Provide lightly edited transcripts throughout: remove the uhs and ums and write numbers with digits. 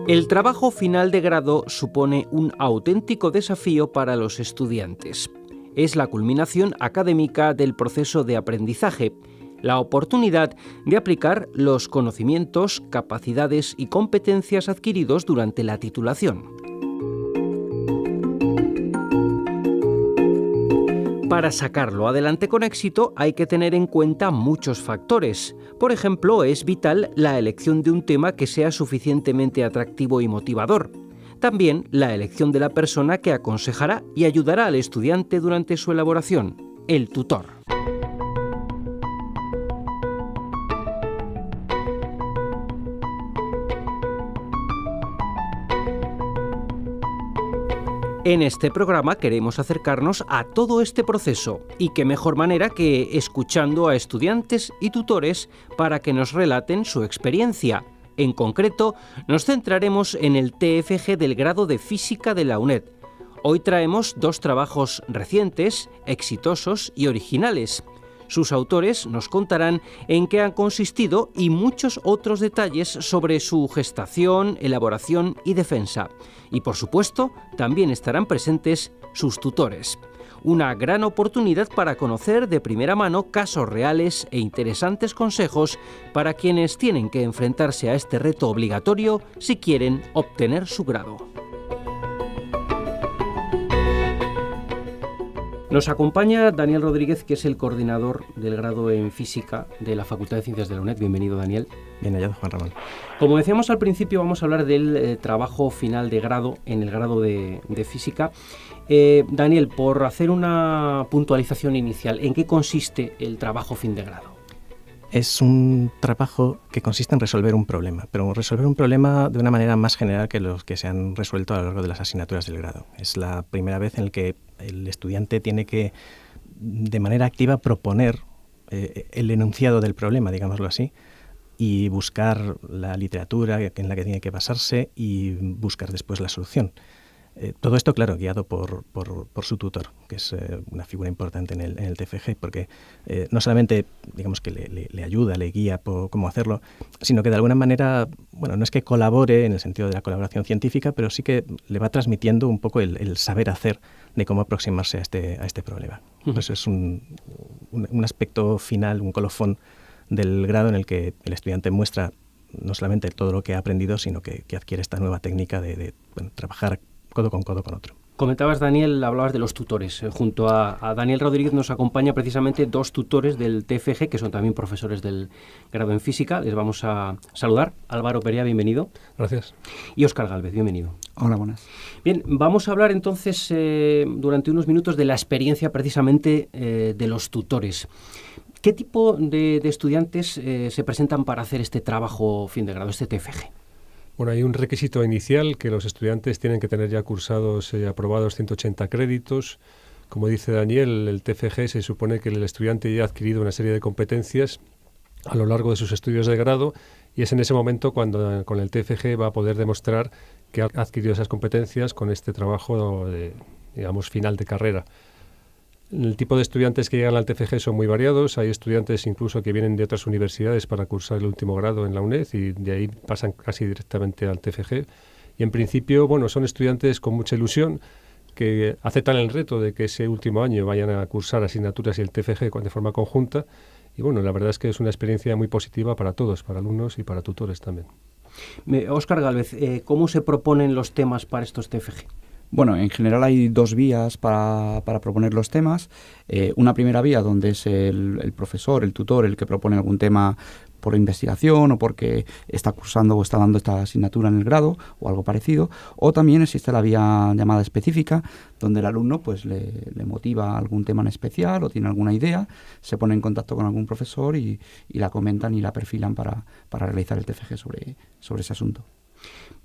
El trabajo final de grado supone un auténtico desafío para los estudiantes. Es la culminación académica del proceso de aprendizaje, la oportunidad de aplicar los conocimientos, capacidades y competencias adquiridos durante la titulación. Para sacarlo adelante con éxito hay que tener en cuenta muchos factores. Por ejemplo, es vital la elección de un tema que sea suficientemente atractivo y motivador. También la elección de la persona que aconsejará y ayudará al estudiante durante su elaboración, el tutor. En este programa queremos acercarnos a todo este proceso, y qué mejor manera que escuchando a estudiantes y tutores para que nos relaten su experiencia. En concreto, nos centraremos en el TFG del grado de Física de la UNED. Hoy traemos 2 trabajos recientes, exitosos y originales. Sus autores nos contarán en qué han consistido y muchos otros detalles sobre su gestación, elaboración y defensa. Y por supuesto, también estarán presentes sus tutores. Una gran oportunidad para conocer de primera mano casos reales e interesantes consejos para quienes tienen que enfrentarse a este reto obligatorio si quieren obtener su grado. Nos acompaña Daniel Rodríguez, que es el coordinador del grado en Física de la Facultad de Ciencias de la UNED. Bienvenido, Daniel. Bien hallado, Juan Ramón. Como decíamos al principio, vamos a hablar del trabajo final de grado en el grado de Física. Daniel, por hacer una puntualización inicial, ¿en qué consiste el trabajo fin de grado? Es un trabajo que consiste en resolver un problema, pero resolver un problema de una manera más general que los que se han resuelto a lo largo de las asignaturas del grado. Es la primera vez en la que el estudiante tiene que, de manera activa, proponer el enunciado del problema, digámoslo así, y buscar la literatura en la que tiene que basarse y buscar después la solución. Todo esto, claro, guiado por su tutor, que es una figura importante en el TFG, porque no solamente, digamos, que le ayuda, le guía por cómo hacerlo, sino que de alguna manera, bueno, no es que colabore en el sentido de la colaboración científica, pero sí que le va transmitiendo un poco el saber hacer de cómo aproximarse a este problema. Eso es un aspecto final, un colofón del grado en el que el estudiante muestra no solamente todo lo que ha aprendido, sino que adquiere esta nueva técnica de trabajar codo con otro. Comentabas, Daniel, hablabas de los tutores. Junto a Daniel Rodríguez nos acompaña precisamente 2 tutores del TFG, que son también profesores del grado en Física. Les vamos a saludar. Álvaro Perea, bienvenido. Gracias. Y Óscar Gálvez, bienvenido. Hola, buenas. Bien, vamos a hablar entonces durante unos minutos de la experiencia precisamente de los tutores. ¿Qué tipo de estudiantes se presentan para hacer este trabajo fin de grado, este TFG? Bueno, hay un requisito inicial que los estudiantes tienen que tener ya cursados, aprobados 180 créditos. Como dice Daniel, el TFG se supone que el estudiante ya ha adquirido una serie de competencias a lo largo de sus estudios de grado y es en ese momento cuando con el TFG va a poder demostrar que ha adquirido esas competencias con este trabajo, digamos, final de carrera. El tipo de estudiantes que llegan al TFG son muy variados. Hay estudiantes incluso que vienen de otras universidades para cursar el último grado en la UNED y de ahí pasan casi directamente al TFG. Y en principio, bueno, son estudiantes con mucha ilusión que aceptan el reto de que ese último año vayan a cursar asignaturas y el TFG de forma conjunta. Y bueno, la verdad es que es una experiencia muy positiva para todos, para alumnos y para tutores también. Óscar Gálvez, ¿cómo se proponen los temas para estos TFG? Bueno, en general hay 2 vías para proponer los temas. Una primera vía donde es el profesor, el tutor, el que propone algún tema por investigación o porque está cursando o está dando esta asignatura en el grado o algo parecido. O también existe la vía llamada específica, donde el alumno pues le motiva algún tema en especial o tiene alguna idea, se pone en contacto con algún profesor y la comentan y la perfilan para realizar el TFG sobre ese asunto.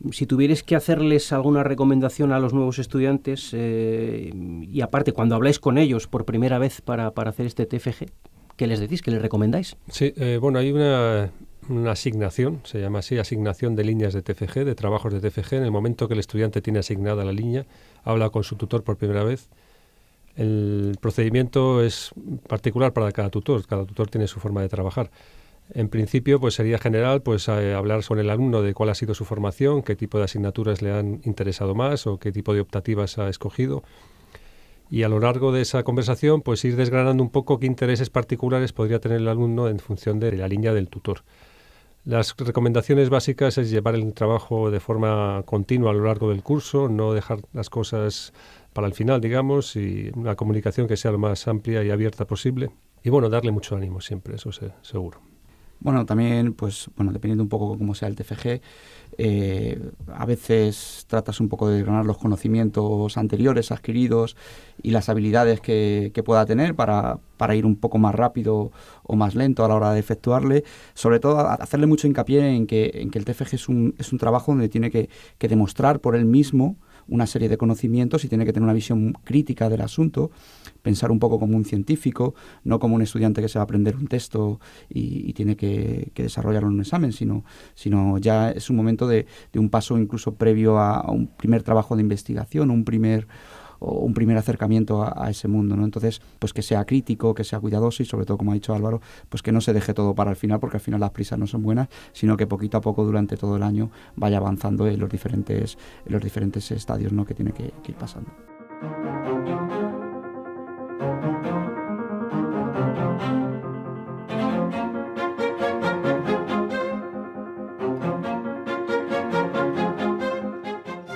Si tuvierais que hacerles alguna recomendación a los nuevos estudiantes y aparte cuando habláis con ellos por primera vez para hacer este TFG, ¿qué les decís? ¿Qué les recomendáis? Sí, bueno, hay una asignación, se llama así, asignación de líneas de TFG, de trabajos de TFG. En el momento que el estudiante tiene asignada la línea, habla con su tutor por primera vez. El procedimiento es particular para cada tutor tiene su forma de trabajar. En principio, pues sería general hablar sobre el alumno, de cuál ha sido su formación, qué tipo de asignaturas le han interesado más o qué tipo de optativas ha escogido. Y a lo largo de esa conversación, pues ir desgranando un poco qué intereses particulares podría tener el alumno en función de la línea del tutor. Las recomendaciones básicas es llevar el trabajo de forma continua a lo largo del curso, no dejar las cosas para el final, digamos, y una comunicación que sea lo más amplia y abierta posible. Y bueno, darle mucho ánimo siempre, eso seguro. Bueno, también, pues, dependiendo un poco cómo sea el TFG, a veces tratas un poco de desgranar los conocimientos anteriores adquiridos y las habilidades que pueda tener para ir un poco más rápido o más lento a la hora de efectuarle. Sobre todo, hacerle mucho hincapié en que el TFG es un trabajo donde tiene que demostrar por él mismo una serie de conocimientos y tiene que tener una visión crítica del asunto, pensar un poco como un científico, no como un estudiante que se va a aprender un texto y tiene que desarrollarlo en un examen, sino ya es un momento de un paso incluso previo a un primer trabajo de investigación, un primer acercamiento a ese mundo, ¿no? Entonces, pues que sea crítico, que sea cuidadoso y sobre todo, como ha dicho Álvaro, pues que no se deje todo para el final, porque al final las prisas no son buenas, sino que poquito a poco durante todo el año vaya avanzando en los diferentes estadios, ¿no?, que tiene que ir pasando.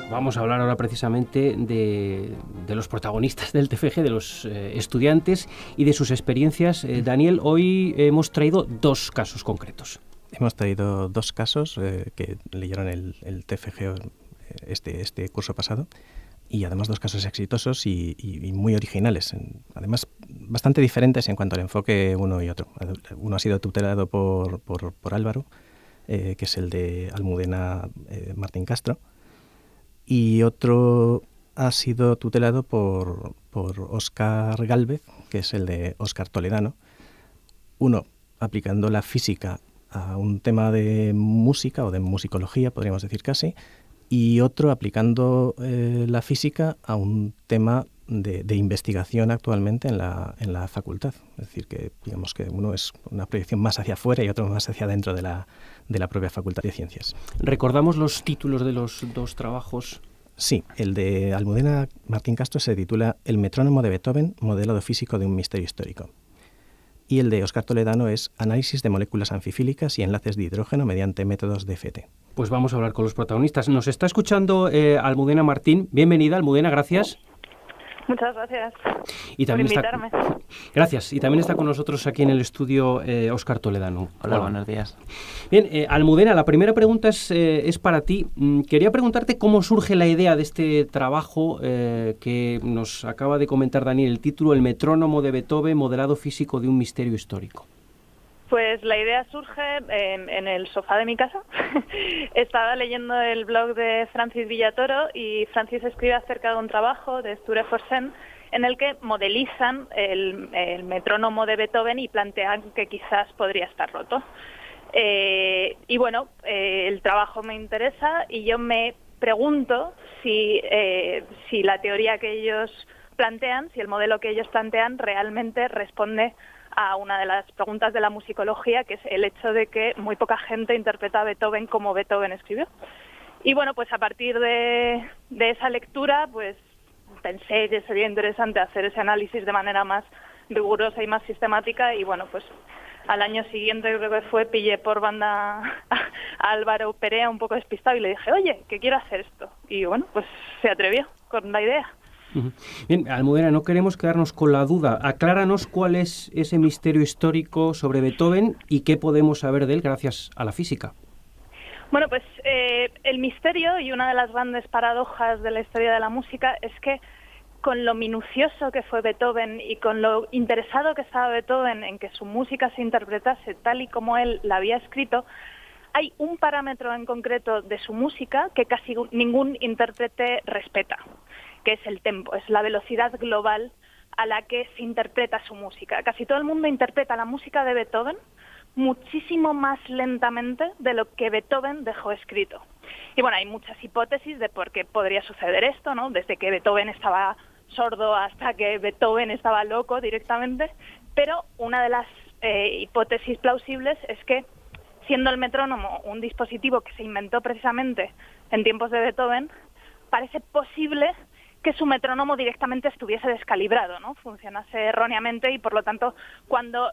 Vamos a hablar ahora precisamente de los protagonistas del TFG, de los estudiantes y de sus experiencias. Daniel, hoy hemos traído 2 casos concretos. Hemos traído 2 casos que leyeron el TFG este curso pasado, y además 2 casos exitosos y muy originales, además bastante diferentes en cuanto al enfoque uno y otro. Uno ha sido tutelado por Álvaro, que es el de Almudena Martín Castro, y otro ha sido tutelado por Óscar Gálvez, que es el de Óscar Toledano. Uno aplicando la física a un tema de música o de musicología, podríamos decir casi, y otro aplicando la física a un tema de investigación actualmente en la facultad. Es decir, que digamos que uno es una proyección más hacia afuera y otro más hacia adentro de la propia Facultad de Ciencias. ¿Recordamos los títulos de los 2 trabajos? Sí, el de Almudena Martín Castro se titula El metrónomo de Beethoven, modelado físico de un misterio histórico. Y el de Óscar Toledano es Análisis de moléculas anfifílicas y enlaces de hidrógeno mediante métodos de FT. Pues vamos a hablar con los protagonistas. Nos está escuchando Almudena Martín. Bienvenida, Almudena, gracias. Muchas gracias por invitarme. Gracias. Y también está con nosotros aquí en el estudio Óscar Toledano. Hola, buenos días. Bien, Almudena, la primera pregunta es para ti. Quería preguntarte cómo surge la idea de este trabajo que nos acaba de comentar Daniel, el título El metrónomo de Beethoven, modelado físico de un misterio histórico. Pues la idea surge en el sofá de mi casa. Estaba leyendo el blog de Francis Villatoro y Francis escribe acerca de un trabajo de Sture Forsen en el que modelizan el metrónomo de Beethoven y plantean que quizás podría estar roto. Y bueno, el trabajo me interesa y yo me pregunto si la teoría que ellos plantean, si el modelo que ellos plantean realmente responde a una de las preguntas de la musicología, que es el hecho de que muy poca gente interpreta a Beethoven como Beethoven escribió. Y bueno, pues a partir de esa lectura, pues pensé que sería interesante hacer ese análisis de manera más rigurosa y más sistemática, y bueno, pues al año siguiente, creo que fue, pillé por banda a Álvaro Perea un poco despistado y le dije, oye, que quiero hacer esto. Y bueno, pues se atrevió con la idea. Bien, Almudena, no queremos quedarnos con la duda. Acláranos cuál es ese misterio histórico sobre Beethoven y qué podemos saber de él gracias a la física. Bueno, pues el misterio y una de las grandes paradojas de la historia de la música es que con lo minucioso que fue Beethoven y con lo interesado que estaba Beethoven en que su música se interpretase tal y como él la había escrito, hay un parámetro en concreto de su música que casi ningún intérprete respeta, que es el tempo, es la velocidad global a la que se interpreta su música. Casi todo el mundo interpreta la música de Beethoven muchísimo más lentamente de lo que Beethoven dejó escrito. Y bueno, hay muchas hipótesis de por qué podría suceder esto, ¿no? Desde que Beethoven estaba sordo hasta que Beethoven estaba loco directamente, pero una de las hipótesis plausibles es que, siendo el metrónomo un dispositivo que se inventó precisamente en tiempos de Beethoven, parece posible que su metrónomo directamente estuviese descalibrado, ¿no? Funcionase erróneamente, y por lo tanto, cuando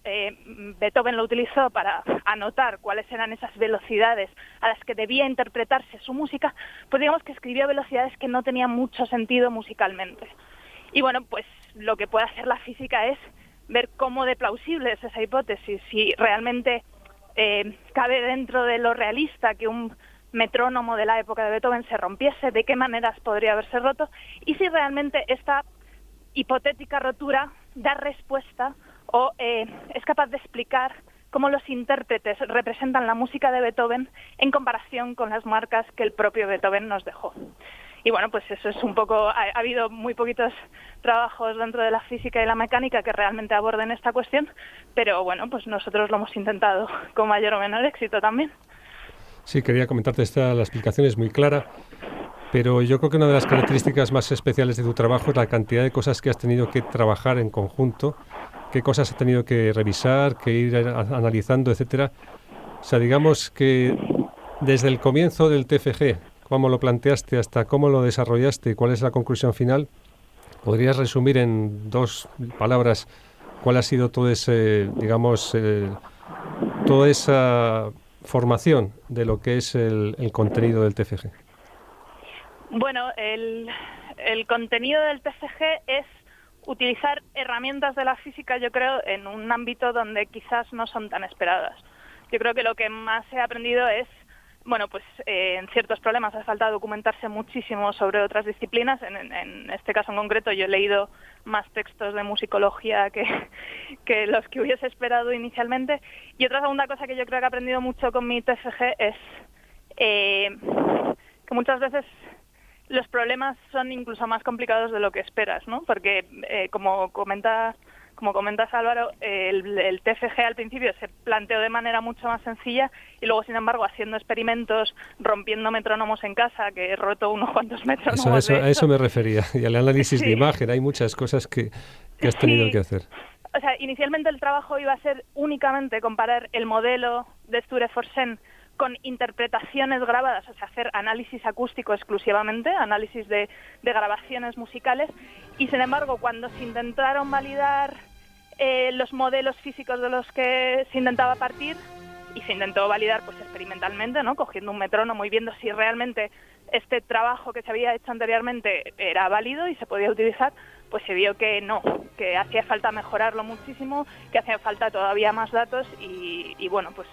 Beethoven lo utilizó para anotar cuáles eran esas velocidades a las que debía interpretarse su música, pues digamos que escribió velocidades que no tenían mucho sentido musicalmente. Y bueno, pues lo que puede hacer la física es ver cómo de plausible es esa hipótesis, si realmente cabe dentro de lo realista que un metrónomo de la época de Beethoven se rompiese, de qué maneras podría haberse roto, y si realmente esta hipotética rotura da respuesta o es capaz de explicar cómo los intérpretes representan la música de Beethoven en comparación con las marcas que el propio Beethoven nos dejó. Y bueno, pues eso es un poco... Ha habido muy poquitos trabajos dentro de la física y la mecánica que realmente aborden esta cuestión, pero bueno, pues nosotros lo hemos intentado con mayor o menor éxito también. Sí, quería comentarte la explicación es muy clara, pero yo creo que una de las características más especiales de tu trabajo es la cantidad de cosas que has tenido que trabajar en conjunto, qué cosas has tenido que revisar, que ir analizando, etcétera. O sea, digamos que desde el comienzo del TFG, cómo lo planteaste hasta cómo lo desarrollaste y cuál es la conclusión final, ¿podrías resumir en 2 palabras cuál ha sido todo ese, digamos, toda esa formación de lo que es el contenido del TFG? Bueno, el contenido del TFG es utilizar herramientas de la física, yo creo, en un ámbito donde quizás no son tan esperadas. Yo creo que lo que más he aprendido es, bueno, pues en ciertos problemas hace falta documentarse muchísimo sobre otras disciplinas. En este caso en concreto yo he leído más textos de musicología que los que hubiese esperado inicialmente. Y otra segunda cosa que yo creo que he aprendido mucho con mi TFG es que muchas veces los problemas son incluso más complicados de lo que esperas, ¿no? Porque como comentas Álvaro, el TFG al principio se planteó de manera mucho más sencilla y luego, sin embargo, haciendo experimentos, rompiendo metrónomos en casa, que he roto unos cuantos metrónomos. A eso me refería. Y al análisis de imagen, hay muchas cosas que has tenido que hacer. O sea, inicialmente el trabajo iba a ser únicamente comparar el modelo de Sture-Forsen con interpretaciones grabadas, o sea, hacer análisis acústico exclusivamente, análisis de grabaciones musicales, y sin embargo, cuando se intentaron validar los modelos físicos de los que se intentaba partir, y se intentó validar pues experimentalmente, ¿no?, cogiendo un metrónomo y viendo si realmente este trabajo que se había hecho anteriormente era válido y se podía utilizar, pues se vio que no, que hacía falta mejorarlo muchísimo, que hacía falta todavía más datos y bueno, pues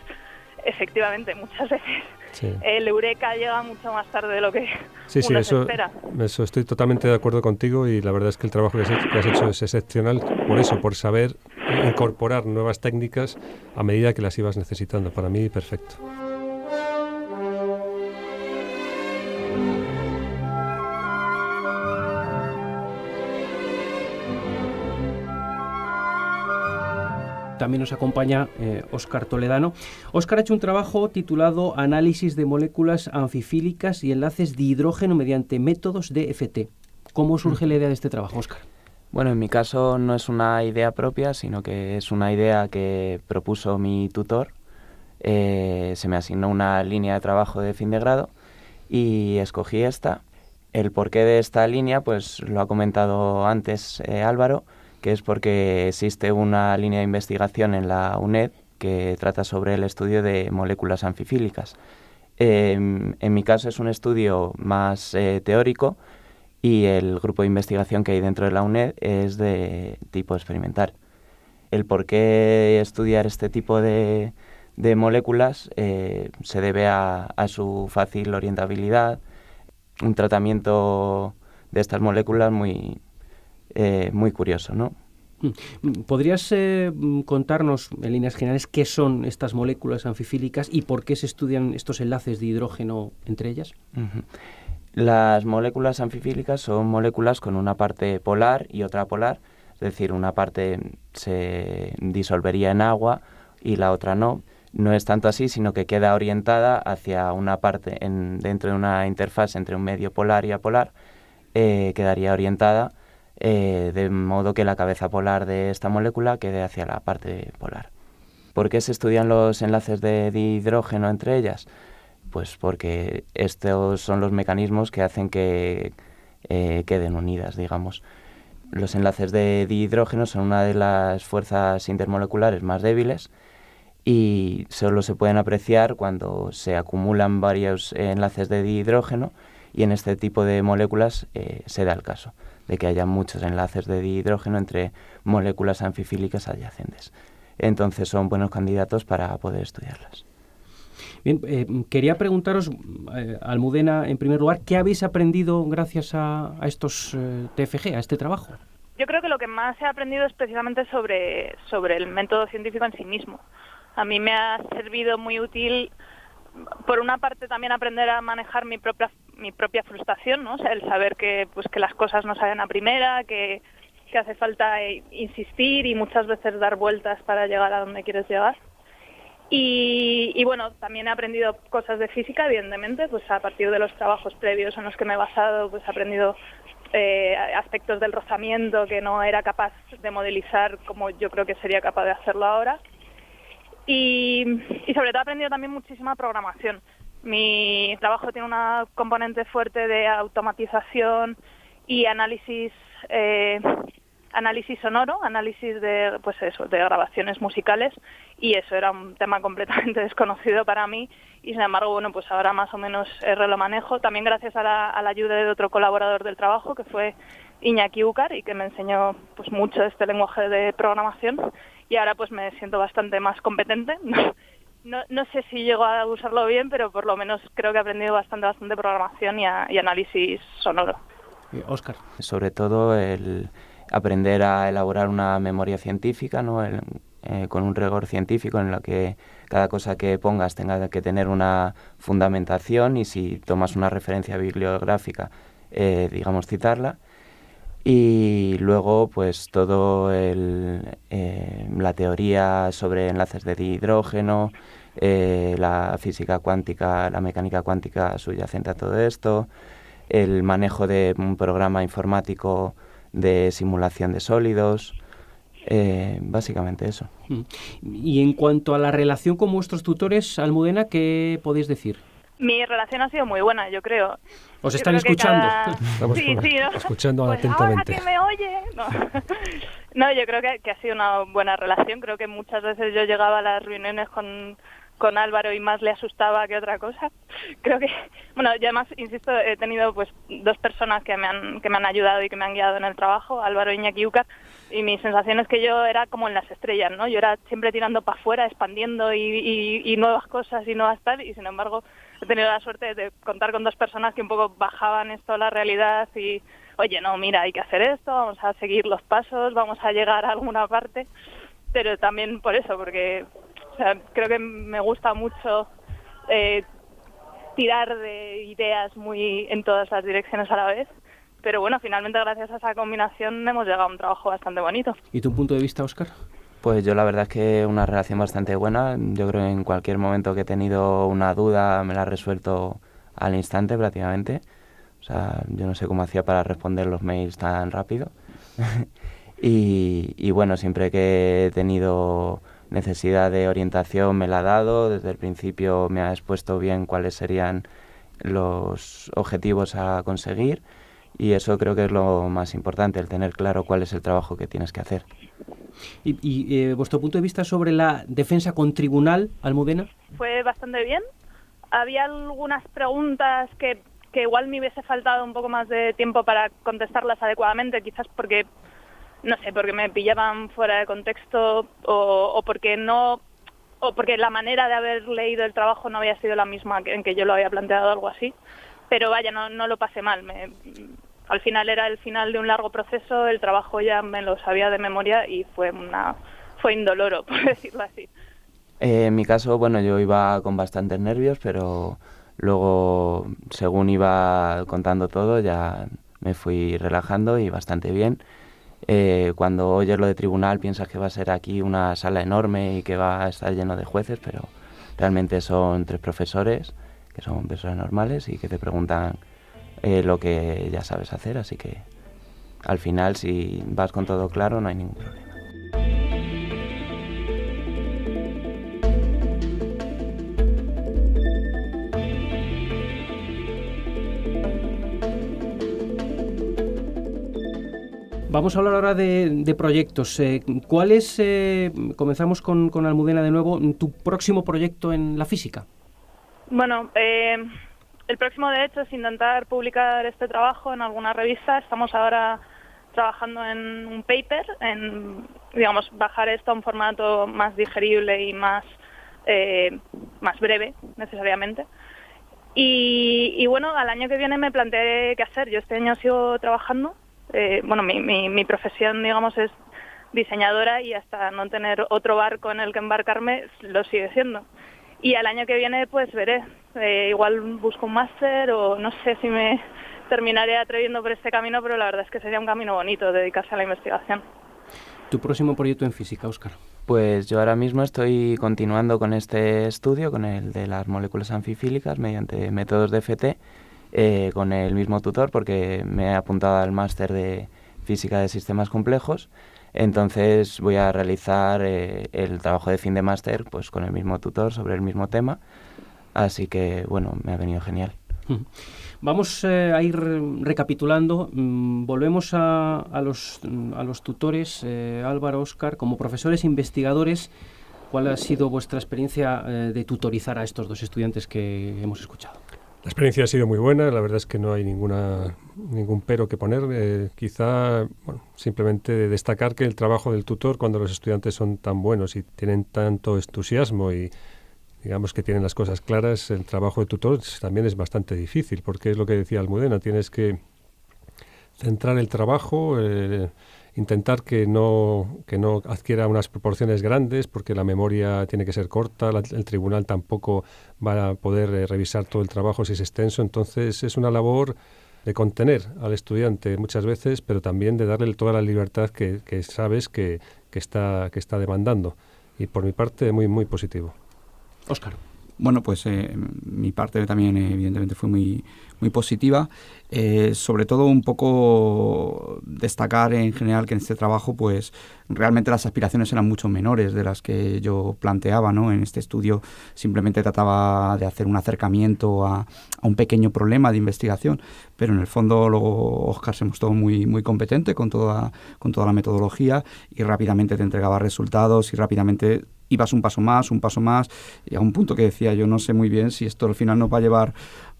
efectivamente, muchas veces el eureka llega mucho más tarde de lo que uno se espera. Eso estoy totalmente de acuerdo contigo, y la verdad es que el trabajo que has hecho es excepcional por saber incorporar nuevas técnicas a medida que las ibas necesitando. Para mí, perfecto. También nos acompaña Óscar Toledano. Óscar ha hecho un trabajo titulado Análisis de moléculas anfifílicas y enlaces de hidrógeno mediante métodos de DFT. ¿Cómo surge la idea de este trabajo, Óscar? Bueno, en mi caso no es una idea propia, sino que es una idea que propuso mi tutor. Se me asignó una línea de trabajo de fin de grado y escogí esta. El porqué de esta línea, pues lo ha comentado antes Álvaro, que es porque existe una línea de investigación en la UNED que trata sobre el estudio de moléculas anfifílicas. En mi caso es un estudio más teórico, y el grupo de investigación que hay dentro de la UNED es de tipo experimental. El por qué estudiar este tipo de moléculas se debe a su fácil orientabilidad, un tratamiento de estas moléculas muy curioso, ¿no? ¿Podrías contarnos en líneas generales qué son estas moléculas anfifílicas y por qué se estudian estos enlaces de hidrógeno entre ellas? Uh-huh. Las moléculas anfifílicas son moléculas con una parte polar y otra apolar, es decir, una parte se disolvería en agua y la otra no. No es tanto así, sino que queda orientada hacia una parte dentro de una interfaz entre un medio polar y apolar, quedaría orientada de modo que la cabeza polar de esta molécula quede hacia la parte polar. ¿Por qué se estudian los enlaces de dihidrógeno entre ellas? Pues porque estos son los mecanismos que hacen que queden unidas, digamos. Los enlaces de dihidrógeno son una de las fuerzas intermoleculares más débiles y solo se pueden apreciar cuando se acumulan varios enlaces de dihidrógeno, y en este tipo de moléculas se da el caso de que haya muchos enlaces de dihidrógeno entre moléculas anfifílicas adyacentes. Entonces son buenos candidatos para poder estudiarlas. Bien, quería preguntaros, Almudena, en primer lugar, ¿qué habéis aprendido gracias a estos TFG, a este trabajo? Yo creo que lo que más he aprendido es precisamente sobre el método científico en sí mismo. A mí me ha servido muy útil, por una parte, también aprender a manejar mi propia frustración, ¿no? O sea, el saber que las cosas no salen a primera, que hace falta insistir y muchas veces dar vueltas para llegar a donde quieres llegar. Y bueno, también he aprendido cosas de física, evidentemente, pues a partir de los trabajos previos en los que me he basado, pues he aprendido aspectos del rozamiento que no era capaz de modelizar como yo creo que sería capaz de hacerlo ahora. Y sobre todo he aprendido también muchísima programación. Mi trabajo tiene una componente fuerte de automatización y análisis sonoro, análisis de grabaciones musicales, y eso era un tema completamente desconocido para mí, y sin embargo, bueno, pues ahora más o menos lo manejo, también gracias a la ayuda de otro colaborador del trabajo, que fue Iñaki Úcar, y que me enseñó pues mucho este lenguaje de programación, y ahora pues me siento bastante más competente. No sé si llego a usarlo bien, pero por lo menos creo que he aprendido bastante programación y análisis sonoro. Óscar. Sobre todo el aprender a elaborar una memoria científica, ¿no? Con un rigor científico en la que cada cosa que pongas tenga que tener una fundamentación, y si tomas una referencia bibliográfica, digamos, citarla. Y luego pues todo la teoría sobre enlaces de dihidrógeno, la física cuántica, la mecánica cuántica subyacente a todo esto, el manejo de un programa informático de simulación de sólidos, básicamente eso. Y en cuanto a la relación con vuestros tutores, Almudena, ¿qué podéis decir? Mi relación ha sido muy buena, yo creo. ¿Os están escuchando? Estamos ¿no? Escuchando pues atentamente. Ahora que me oye. No, yo creo que ha sido una buena relación. Creo que muchas veces yo llegaba a las reuniones con Álvaro y más le asustaba que otra cosa. Creo que, bueno, yo además, insisto, he tenido pues dos personas que me han ayudado y que me han guiado en el trabajo, Álvaro y Iñaki Úcar, y mi sensación es que yo era como en las estrellas, ¿no? Yo era siempre tirando para afuera, expandiendo y nuevas cosas y nuevas tal, y sin embargo he tenido la suerte de contar con dos personas que un poco bajaban esto a la realidad y, oye, no, mira, hay que hacer esto, vamos a seguir los pasos, vamos a llegar a alguna parte, pero también por eso, porque o sea, creo que me gusta mucho tirar de ideas muy en todas las direcciones a la vez, pero bueno, finalmente gracias a esa combinación hemos llegado a un trabajo bastante bonito. ¿Y tu punto de vista, Óscar? Pues yo la verdad es que una relación bastante buena. Yo creo que en cualquier momento que he tenido una duda me la he resuelto al instante prácticamente. O sea, yo no sé cómo hacía para responder los mails tan rápido. y bueno, siempre que he tenido necesidad de orientación me la ha dado. Desde el principio me ha expuesto bien cuáles serían los objetivos a conseguir. Y eso creo que es lo más importante, el tener claro cuál es el trabajo que tienes que hacer. ¿Y vuestro punto de vista sobre la defensa con tribunal, Almudena? Fue bastante bien. Había algunas preguntas que igual me hubiese faltado un poco más de tiempo para contestarlas adecuadamente, quizás porque, no sé, porque me pillaban fuera de contexto o porque la manera de haber leído el trabajo no había sido la misma en que yo lo había planteado, algo así. Pero vaya, no lo pasé mal. Al final era el final de un largo proceso, el trabajo ya me lo sabía de memoria y fue indoloro, por decirlo así. En mi caso, bueno, yo iba con bastantes nervios, pero luego, según iba contando todo, ya me fui relajando y bastante bien. Cuando oyes lo de tribunal piensas que va a ser aquí una sala enorme y que va a estar lleno de jueces, pero realmente son 3 profesores, que son personas normales y que te preguntan lo que ya sabes hacer, así que al final, si vas con todo claro, no hay ningún problema. Vamos a hablar ahora de proyectos. ¿Cuál es, comenzamos con Almudena de nuevo, tu próximo proyecto en la física? Bueno, el próximo de hecho es intentar publicar este trabajo en alguna revista. Estamos ahora trabajando en un paper, en, digamos, bajar esto a un formato más digerible y más breve, necesariamente. Y bueno, al año que viene me planteé qué hacer. Yo este año sigo trabajando. Bueno, mi profesión, digamos, es diseñadora y hasta no tener otro barco en el que embarcarme, lo sigue siendo. Y al año que viene, pues veré. Igual busco un máster o no sé si me terminaré atreviendo por este camino, pero la verdad es que sería un camino bonito dedicarse a la investigación. ¿Tu próximo proyecto en física, Óscar? Pues yo ahora mismo estoy continuando con este estudio, con el de las moléculas anfifílicas mediante métodos de FT, con el mismo tutor, porque me he apuntado al máster de física de sistemas complejos. Entonces voy a realizar el trabajo de fin de máster pues con el mismo tutor sobre el mismo tema. Así que, bueno, me ha venido genial. Vamos a ir recapitulando. Volvemos a los tutores, Álvaro, Óscar, como profesores investigadores. ¿Cuál ha sido vuestra experiencia de tutorizar a estos dos estudiantes que hemos escuchado? La experiencia ha sido muy buena, la verdad es que no hay ningún pero que poner. Quizá simplemente destacar que el trabajo del tutor, cuando los estudiantes son tan buenos y tienen tanto entusiasmo y digamos que tienen las cosas claras, el trabajo de tutor también es bastante difícil, porque es lo que decía Almudena, tienes que centrar el trabajo, intentar que no adquiera unas proporciones grandes, porque la memoria tiene que ser corta, el tribunal tampoco va a poder revisar todo el trabajo si es extenso, entonces es una labor de contener al estudiante muchas veces, pero también de darle toda la libertad que sabes que está demandando. Y por mi parte, muy, muy positivo. Óscar. Bueno, pues mi parte también evidentemente fue muy, muy positiva. Sobre todo un poco destacar en general que en este trabajo pues realmente las aspiraciones eran mucho menores de las que yo planteaba, ¿no? En este estudio simplemente trataba de hacer un acercamiento a un pequeño problema de investigación, pero en el fondo luego Óscar se mostró muy, muy competente con toda la metodología y rápidamente te entregaba resultados y rápidamente ibas un paso más, y a un punto que decía yo no sé muy bien si esto al final nos va a llevar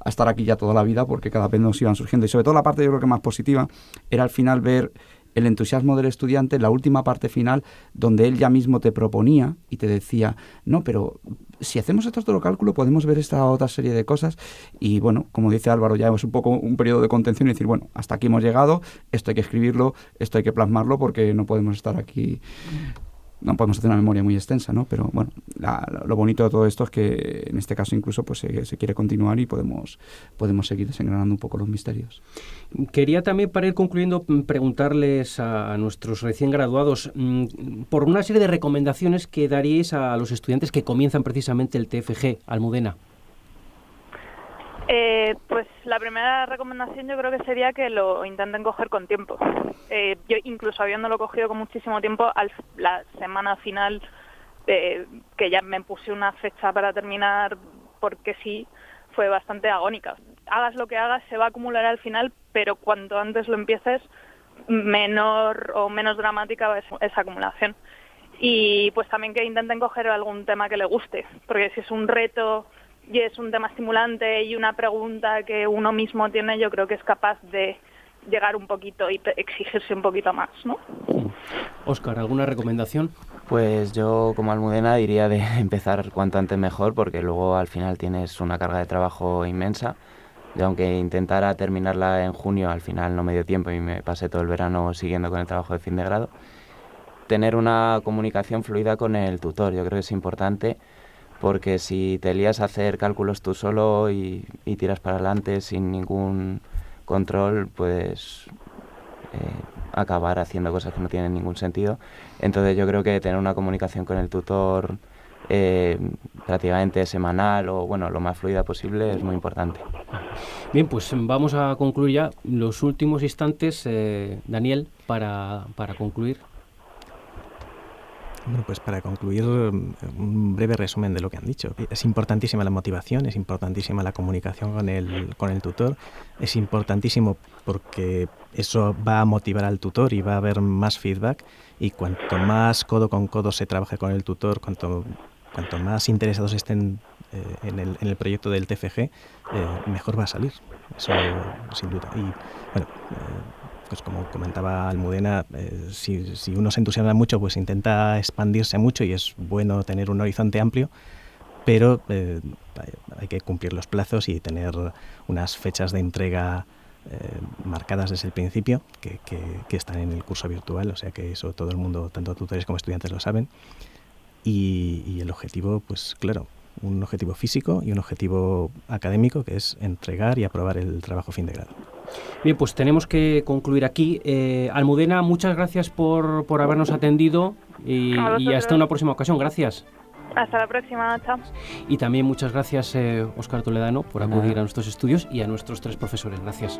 a estar aquí ya toda la vida, porque cada vez nos iban surgiendo. Y sobre todo la parte yo creo que más positiva era al final ver el entusiasmo del estudiante, la última parte final, donde él ya mismo te proponía y te decía, no, pero si hacemos este otro cálculo podemos ver esta otra serie de cosas. Y bueno, como dice Álvaro, ya es un poco un periodo de contención y decir, bueno, hasta aquí hemos llegado, esto hay que escribirlo, esto hay que plasmarlo, porque no podemos estar aquí... No podemos hacer una memoria muy extensa, ¿no? Pero bueno, lo bonito de todo esto es que en este caso incluso pues se quiere continuar y podemos seguir desengranando un poco los misterios. Quería también, para ir concluyendo, preguntarles a nuestros recién graduados por una serie de recomendaciones que daríais a los estudiantes que comienzan precisamente el TFG, Almudena. Pues la primera recomendación yo creo que sería que lo intenten coger con tiempo. Yo incluso habiéndolo cogido con muchísimo tiempo, la semana final, que ya me puse una fecha para terminar porque sí, fue bastante agónica. Hagas lo que hagas, se va a acumular al final, pero cuanto antes lo empieces, menos dramática va esa acumulación. Y pues también que intenten coger algún tema que le guste, porque si es un reto y es un tema estimulante y una pregunta que uno mismo tiene, yo creo que es capaz de llegar un poquito y exigirse un poquito más, ¿no? Óscar, ¿alguna recomendación? Pues yo, como Almudena, diría de empezar cuanto antes mejor, porque luego al final tienes una carga de trabajo inmensa. Y aunque intentara terminarla en junio, al final no me dio tiempo y me pasé todo el verano siguiendo con el trabajo de fin de grado. Tener una comunicación fluida con el tutor, yo creo que es importante, porque si te lías a hacer cálculos tú solo y tiras para adelante sin ningún control, puedes acabar haciendo cosas que no tienen ningún sentido. Entonces yo creo que tener una comunicación con el tutor prácticamente semanal o bueno, lo más fluida posible es muy importante. Bien, pues vamos a concluir ya los últimos instantes, Daniel, para concluir. Bueno, pues para concluir, un breve resumen de lo que han dicho. Es importantísima la motivación, es importantísima la comunicación con el tutor, es importantísimo porque eso va a motivar al tutor y va a haber más feedback, y cuanto más codo con codo se trabaje con el tutor, cuanto más interesados estén en el proyecto del TFG, mejor va a salir, eso sin duda. Y bueno, pues como comentaba Almudena, si uno se entusiasma mucho, pues intenta expandirse mucho y es bueno tener un horizonte amplio, pero hay que cumplir los plazos y tener unas fechas de entrega marcadas desde el principio, que están en el curso virtual, o sea que eso todo el mundo, tanto tutores como estudiantes, lo saben. Y el objetivo, pues claro, un objetivo físico y un objetivo académico, que es entregar y aprobar el trabajo fin de grado. Bien, pues tenemos que concluir aquí. Almudena, muchas gracias por habernos atendido y hasta una próxima ocasión. Gracias. Hasta la próxima, chao. Y también muchas gracias, Óscar Toledano, por acudir a nuestros estudios, y a nuestros 3 profesores. Gracias.